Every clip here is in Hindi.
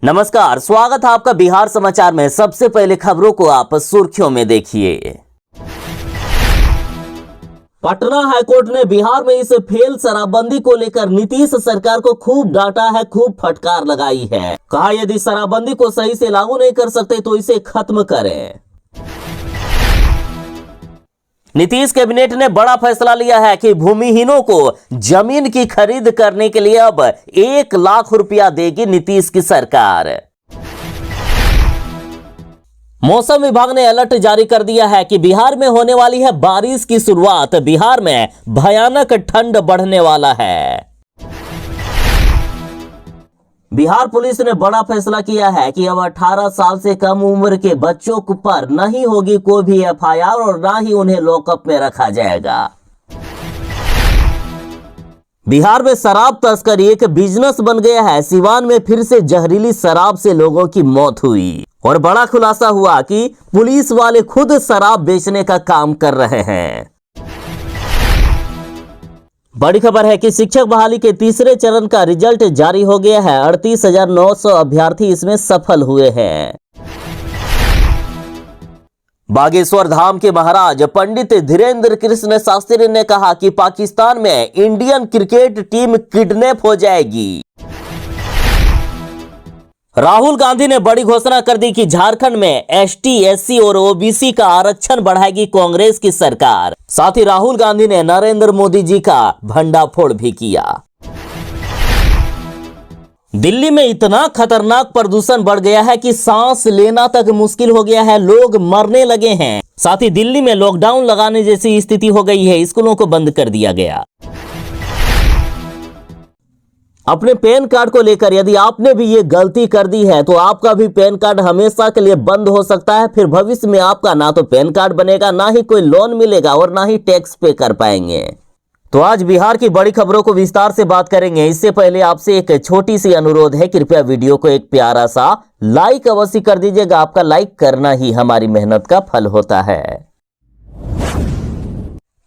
नमस्कार, स्वागत है आपका बिहार समाचार में। सबसे पहले खबरों को आप सुर्खियों में देखिए। पटना हाईकोर्ट ने बिहार में इस फेल शराबबंदी को लेकर नीतीश सरकार को खूब डांटा है, खूब फटकार लगाई है। कहा यदि शराबबंदी को सही से लागू नहीं कर सकते तो इसे खत्म करें। नीतीश कैबिनेट ने बड़ा फैसला लिया है कि भूमिहीनों को जमीन की खरीद करने के लिए अब 1 लाख रुपया देगी नीतीश की सरकार। मौसम विभाग ने अलर्ट जारी कर दिया है कि बिहार में होने वाली है बारिश की शुरुआत। बिहार में भयानक ठंड बढ़ने वाला है। बिहार पुलिस ने बड़ा फैसला किया है कि अब 18 साल से कम उम्र के बच्चों पर नहीं होगी कोई भी एफआईआर और ना ही उन्हें लॉकअप में रखा जाएगा। बिहार में शराब तस्करी एक बिजनेस बन गया है। सिवान में फिर से जहरीली शराब से लोगों की मौत हुई और बड़ा खुलासा हुआ कि पुलिस वाले खुद शराब बेचने का काम कर रहे हैं। बड़ी खबर है कि शिक्षक बहाली के तीसरे चरण का रिजल्ट जारी हो गया है। 38,900 अभ्यर्थी इसमें सफल हुए हैं। बागेश्वर धाम के महाराज पंडित धीरेन्द्र कृष्ण शास्त्री ने कहा कि पाकिस्तान में इंडियन क्रिकेट टीम किडनैप हो जाएगी। राहुल गांधी ने बड़ी घोषणा कर दी कि झारखंड में एसटी, एससी और ओबीसी का आरक्षण बढ़ाएगी कांग्रेस की सरकार। साथ ही राहुल गांधी ने नरेंद्र मोदी जी का भंडाफोड़ भी किया। दिल्ली में इतना खतरनाक प्रदूषण बढ़ गया है कि सांस लेना तक मुश्किल हो गया है, लोग मरने लगे हैं। साथ ही दिल्ली में लॉकडाउन लगाने जैसी स्थिति हो गई है, स्कूलों को बंद कर दिया गया। अपने पैन कार्ड को लेकर यदि आपने भी ये गलती कर दी है तो आपका भी पैन कार्ड हमेशा के लिए बंद हो सकता है। फिर भविष्य में आपका ना तो पैन कार्ड बनेगा, ना ही कोई लोन मिलेगा और ना ही टैक्स पे कर पाएंगे। तो आज बिहार की बड़ी खबरों को विस्तार से बात करेंगे। इससे पहले आपसे एक छोटी सी अनुरोध है, कृपया वीडियो को एक प्यारा सा लाइक अवश्य कर दीजिएगा। आपका लाइक करना ही हमारी मेहनत का फल होता है।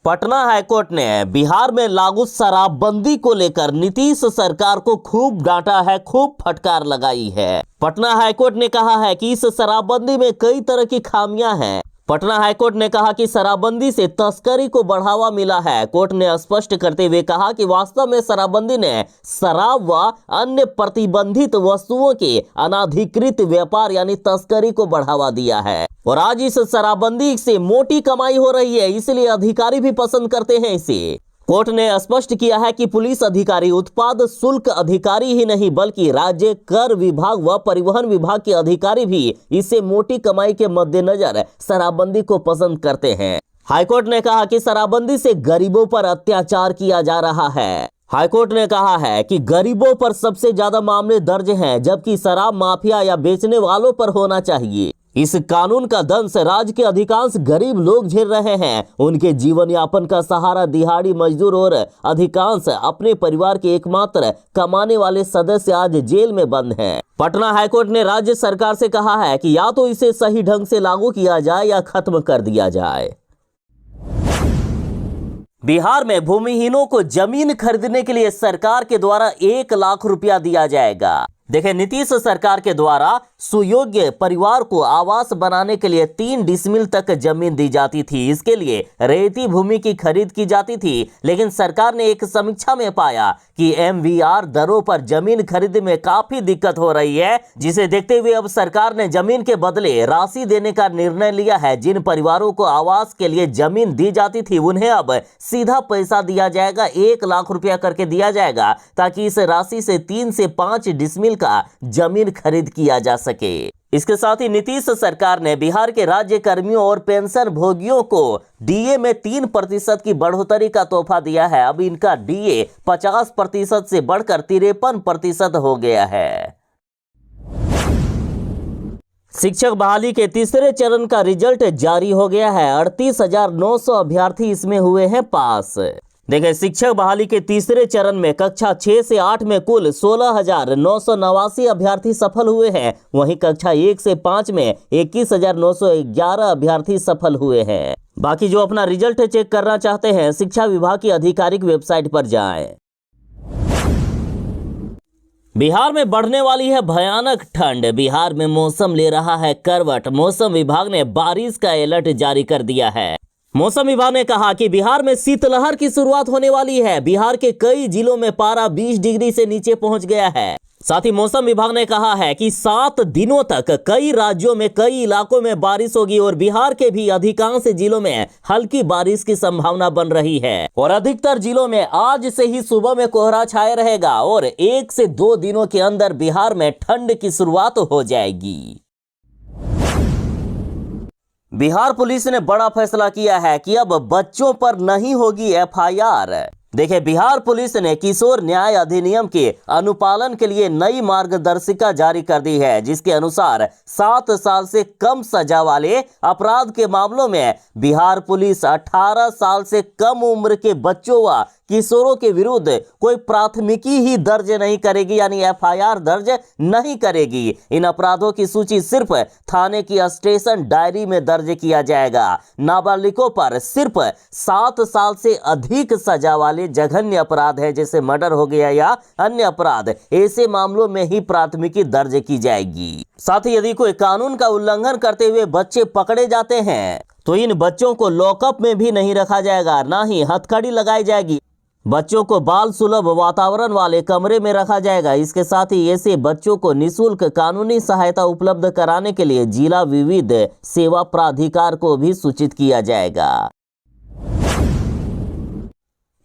पटना हाईकोर्ट ने बिहार में लागू शराबबंदी को लेकर नीतीश सरकार को खूब डांटा है, खूब फटकार लगाई है। पटना हाईकोर्ट ने कहा है कि इस शराबबंदी में कई तरह की खामियां हैं। पटना हाईकोर्ट ने कहा कि शराबबंदी से तस्करी को बढ़ावा मिला है। कोर्ट ने स्पष्ट करते हुए कहा कि वास्तव में शराबबंदी ने शराब व अन्य प्रतिबंधित वस्तुओं के अनाधिकृत व्यापार यानी तस्करी को बढ़ावा दिया है और आज इस शराबबंदी से मोटी कमाई हो रही है, इसलिए अधिकारी भी पसंद करते हैं इसे। कोर्ट ने स्पष्ट किया है कि पुलिस अधिकारी, उत्पाद शुल्क अधिकारी ही नहीं बल्कि राज्य कर विभाग व परिवहन विभाग के अधिकारी भी इससे मोटी कमाई के मद्देनजर शराबबंदी को पसंद करते हैं। हाईकोर्ट ने कहा कि शराबबंदी से गरीबों पर अत्याचार किया जा रहा है। हाईकोर्ट ने कहा है कि गरीबों पर सबसे ज्यादा मामले दर्ज हैं, जबकि शराब माफिया या बेचने वालों पर होना चाहिए। इस कानून का दंश राज्य के अधिकांश गरीब लोग झेल रहे हैं। उनके जीवन यापन का सहारा दिहाड़ी मजदूर और अधिकांश अपने परिवार के एकमात्र कमाने वाले सदस्य आज जेल में बंद हैं। पटना हाईकोर्ट ने राज्य सरकार से कहा है कि या तो इसे सही ढंग से लागू किया जाए या खत्म कर दिया जाए। बिहार में भूमिहीनों को जमीन खरीदने के लिए सरकार के द्वारा 1 लाख रुपया दिया जाएगा। देखिए, नीतीश सरकार के द्वारा सुयोग्य परिवार को आवास बनाने के लिए 3 डिसमिल तक जमीन दी जाती थी। इसके लिए रेती भूमि की खरीद की जाती थी, लेकिन सरकार ने एक समीक्षा में पाया कि एमवीआर दरों पर जमीन खरीद में काफी दिक्कत हो रही है, जिसे देखते हुए अब सरकार ने जमीन के बदले राशि देने का निर्णय लिया है। जिन परिवारों को आवास के लिए जमीन दी जाती थी उन्हें अब सीधा पैसा दिया जाएगा, 1 लाख रुपया करके दिया जाएगा, ताकि इस राशि से 3 से 5 डिसमिल का जमीन खरीद किया जा सके। इसके साथ ही नीतीश सरकार ने बिहार के राज्य कर्मियों और पेंशन भोगियों को डीए में 3% की बढ़ोतरी का तोहफा दिया है। अब इनका डीए 50% से बढ़कर 53% हो गया है। शिक्षक बहाली के तीसरे चरण का रिजल्ट जारी हो गया है। 38,900 अभ्यर्थी इसमें हुए हैं पास। देखिए, शिक्षक बहाली के तीसरे चरण में कक्षा 6 से 8 में कुल 16,989 अभ्यर्थी सफल हुए हैं। वहीं कक्षा 1 से 5 में 21,911 अभ्यर्थी सफल हुए हैं। बाकी जो अपना रिजल्ट चेक करना चाहते हैं, शिक्षा विभाग की आधिकारिक वेबसाइट पर जाएं। बिहार में बढ़ने वाली है भयानक ठंड। बिहार में मौसम ले रहा है करवट। मौसम विभाग ने बारिश का अलर्ट जारी कर दिया है। मौसम विभाग ने कहा कि बिहार में शीतलहर की शुरुआत होने वाली है। बिहार के कई जिलों में पारा 20 डिग्री से नीचे पहुंच गया है। साथ ही मौसम विभाग ने कहा है कि 7 दिनों तक कई राज्यों में कई इलाकों में बारिश होगी और बिहार के भी अधिकांश जिलों में हल्की बारिश की संभावना बन रही है और अधिकतर जिलों में आज से ही सुबह में कोहरा छाए रहेगा और 1 से 2 दिनों के अंदर बिहार में ठंड की शुरुआत हो जाएगी। बिहार पुलिस ने बड़ा फैसला किया है कि अब बच्चों पर नहीं होगी एफआईआर। देखिए, बिहार पुलिस ने किशोर न्याय अधिनियम के अनुपालन के लिए नई मार्गदर्शिका जारी कर दी है, जिसके अनुसार 7 साल से कम सजा वाले अपराध के मामलों में बिहार पुलिस 18 साल से कम उम्र के बच्चों व किशोरों के विरुद्ध कोई प्राथमिकी ही दर्ज नहीं करेगी, यानी एफआईआर दर्ज नहीं करेगी। इन अपराधों की सूची सिर्फ थाने की स्टेशन डायरी में दर्ज किया जाएगा। नाबालिगों पर सिर्फ 7 साल से अधिक सजा वाले जघन्य अपराध है, जैसे मर्डर हो गया या अन्य अपराध, ऐसे मामलों में ही प्राथमिकी दर्ज की जाएगी। साथ ही यदि कोई कानून का उल्लंघन करते हुए बच्चे पकड़े जाते हैं तो इन बच्चों को लॉकअप में भी नहीं रखा जाएगा, ना ही हथकड़ी लगाई जाएगी। बच्चों को बाल सुलभ वातावरण वाले कमरे में रखा जाएगा। इसके साथ ही ऐसे बच्चों को निःशुल्क कानूनी सहायता उपलब्ध कराने के लिए जिला विविध सेवा प्राधिकार को भी सूचित किया जाएगा।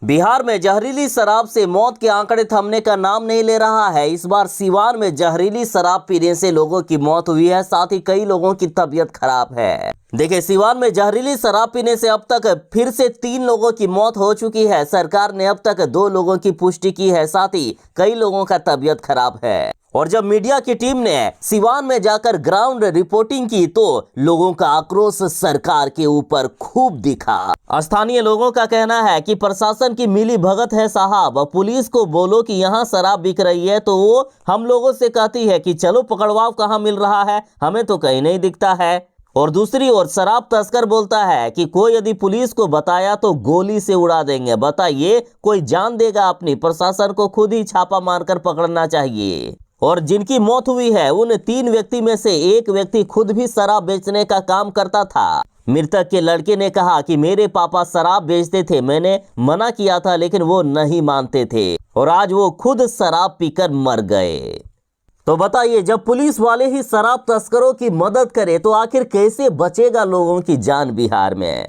बिहार में जहरीली शराब से मौत के आंकड़े थमने का नाम नहीं ले रहा है। इस बार सीवान में जहरीली शराब पीने से लोगों की मौत हुई है, साथ ही कई लोगों की तबीयत खराब है। देखिए, सीवान में जहरीली शराब पीने से अब तक फिर से 3 लोगों की मौत हो चुकी है। सरकार ने अब तक 2 लोगों की पुष्टि की है, साथ ही कई लोगों का तबीयत खराब है। और जब मीडिया की टीम ने सीवान में जाकर ग्राउंड रिपोर्टिंग की तो लोगों का आक्रोश सरकार के ऊपर खूब दिखा। स्थानीय लोगों का कहना है कि प्रशासन की मिली भगत है साहब। पुलिस को बोलो कि यहाँ शराब बिक रही है तो वो हम लोगों से कहती है कि चलो पकड़वाओ, कहाँ मिल रहा है, हमें तो कहीं नहीं दिखता है। और दूसरी ओर शराब तस्कर बोलता है कि कोई यदि पुलिस को बताया तो गोली से उड़ा देंगे। बताइए, कोई जान देगा अपनी? प्रशासन को खुद ही छापा मारकर पकड़ना चाहिए। और जिनकी मौत हुई है उन 3 व्यक्ति में से एक व्यक्ति खुद भी शराब बेचने का काम करता था। मृतक के लड़के ने कहा कि मेरे पापा शराब बेचते थे, मैंने मना किया था लेकिन वो नहीं मानते थे और आज वो खुद शराब पीकर मर गए। तो बताइए, जब पुलिस वाले ही शराब तस्करों की मदद करे तो आखिर कैसे बचेगा लोगों की जान बिहार में?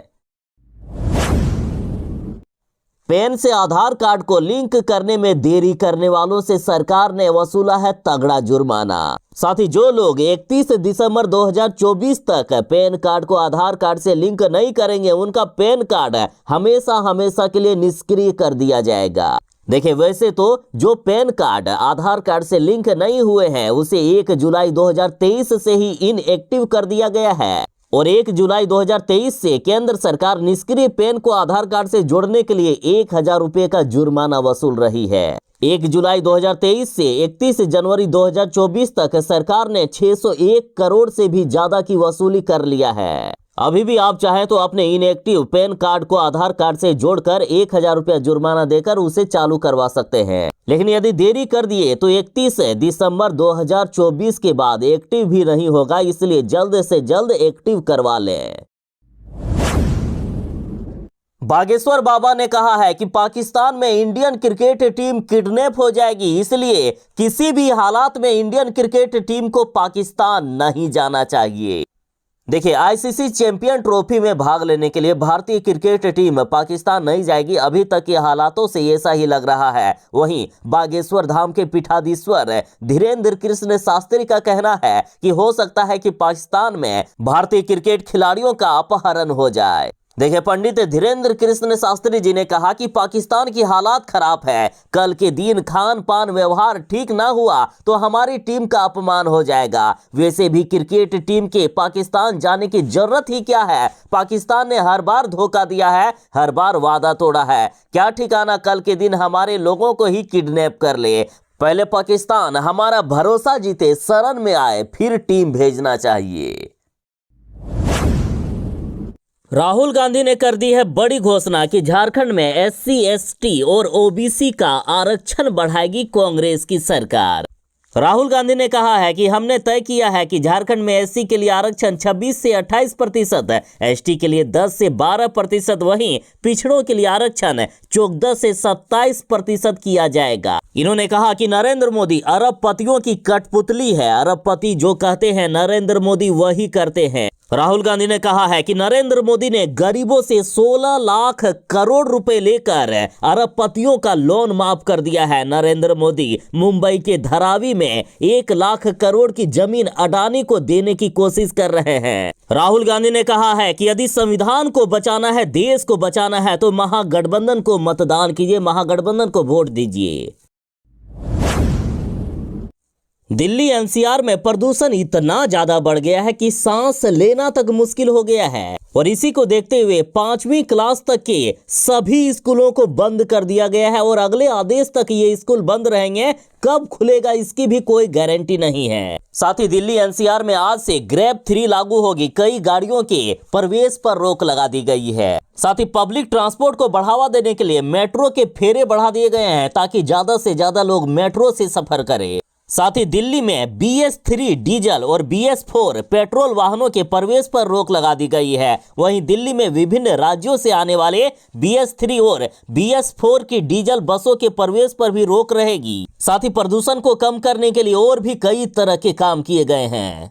पैन से आधार कार्ड को लिंक करने में देरी करने वालों से सरकार ने वसूला है तगड़ा जुर्माना। साथ ही जो लोग 31 दिसंबर 2024 तक पैन कार्ड को आधार कार्ड से लिंक नहीं करेंगे, उनका पैन कार्ड हमेशा हमेशा के लिए निष्क्रिय कर दिया जाएगा। देखिए, वैसे तो जो पैन कार्ड आधार कार्ड से लिंक नहीं हुए हैं उसे 1 जुलाई 2023 से ही इनएक्टिव कर दिया गया है और 1 जुलाई 2023 से केंद्र सरकार निष्क्रिय पैन को आधार कार्ड से जोड़ने के लिए 1000 रुपये का जुर्माना वसूल रही है। 1 जुलाई 2023 से 31 जनवरी 2024 तक सरकार ने 601 करोड़ से भी ज्यादा की वसूली कर लिया है। अभी भी आप चाहें तो अपने इनएक्टिव पैन कार्ड को आधार कार्ड से जोड़कर 1000 रुपया जुर्माना देकर उसे चालू करवा सकते हैं। लेकिन यदि देरी कर दिए तो 31 दिसंबर 2024 के बाद एक्टिव भी नहीं होगा, इसलिए जल्द से जल्द एक्टिव करवा लें। बागेश्वर बाबा ने कहा है कि पाकिस्तान में इंडियन क्रिकेट टीम किडनैप हो जाएगी, इसलिए किसी भी हालात में इंडियन क्रिकेट टीम को पाकिस्तान नहीं जाना चाहिए। देखिए, आईसीसी चैंपियन ट्रॉफी में भाग लेने के लिए भारतीय क्रिकेट टीम पाकिस्तान नहीं जाएगी। अभी तक के हालातों से ऐसा ही लग रहा है। वहीं बागेश्वर धाम के पीठाधीश्वर धीरेन्द्र कृष्ण शास्त्री का कहना है कि हो सकता है कि पाकिस्तान में भारतीय क्रिकेट खिलाड़ियों का अपहरण हो जाए। देखिए, पंडित धीरेन्द्र कृष्ण शास्त्री जी ने कहा कि पाकिस्तान की हालात खराब है। कल के दिन खान पान व्यवहार ठीक ना हुआ तो हमारी टीम का अपमान हो जाएगा। वैसे भी क्रिकेट टीम के पाकिस्तान जाने की जरूरत ही क्या है? पाकिस्तान ने हर बार धोखा दिया है, हर बार वादा तोड़ा है। क्या ठिकाना कल के दिन हमारे लोगों को ही किडनैप कर ले। पहले पाकिस्तान हमारा भरोसा जीते, शरण में आए, फिर टीम भेजना चाहिए। राहुल गांधी ने कर दी है बड़ी घोषणा कि झारखंड में SC ST और OBC का आरक्षण बढ़ाएगी कांग्रेस की सरकार। राहुल गांधी ने कहा है कि हमने तय किया है कि झारखंड में SC के लिए आरक्षण 26 से 28%, ST के लिए 10 से 12%, वहीं पिछड़ों के लिए आरक्षण 14 से 27% किया जाएगा। इन्होंने कहा कि नरेंद्र मोदी अरबपतियों की कठपुतली है, अरबपति जो कहते हैं नरेंद्र मोदी वही करते हैं। राहुल गांधी ने कहा है कि नरेंद्र मोदी ने गरीबों से 16 लाख करोड़ रुपए लेकर अरबपतियों का लोन माफ कर दिया है। नरेंद्र मोदी मुंबई के धारावी में 1 लाख करोड़ की जमीन अडानी को देने की कोशिश कर रहे हैं। राहुल गांधी ने कहा है कि यदि संविधान को बचाना है, देश को बचाना है, तो महागठबंधन को मतदान कीजिए, महागठबंधन को वोट दीजिए। दिल्ली NCR में प्रदूषण इतना ज्यादा बढ़ गया है कि सांस लेना तक मुश्किल हो गया है और इसी को देखते हुए 5वीं क्लास तक के सभी स्कूलों को बंद कर दिया गया है और अगले आदेश तक ये स्कूल बंद रहेंगे। कब खुलेगा इसकी भी कोई गारंटी नहीं है। साथ ही दिल्ली NCR में आज से ग्रैब 3 लागू होगी। कई गाड़ियों के प्रवेश पर रोक लगा दी गई है। साथ ही पब्लिक ट्रांसपोर्ट को बढ़ावा देने के लिए मेट्रो के फेरे बढ़ा दिए गए हैं ताकि ज्यादा से ज्यादा लोग मेट्रो से सफर करें। साथ ही दिल्ली में BS3 डीजल और BS4 पेट्रोल वाहनों के प्रवेश पर रोक लगा दी गई है। वहीं दिल्ली में विभिन्न राज्यों से आने वाले BS3 और BS4 की डीजल बसों के प्रवेश पर भी रोक रहेगी। साथ ही प्रदूषण को कम करने के लिए और भी कई तरह के काम किए गए हैं।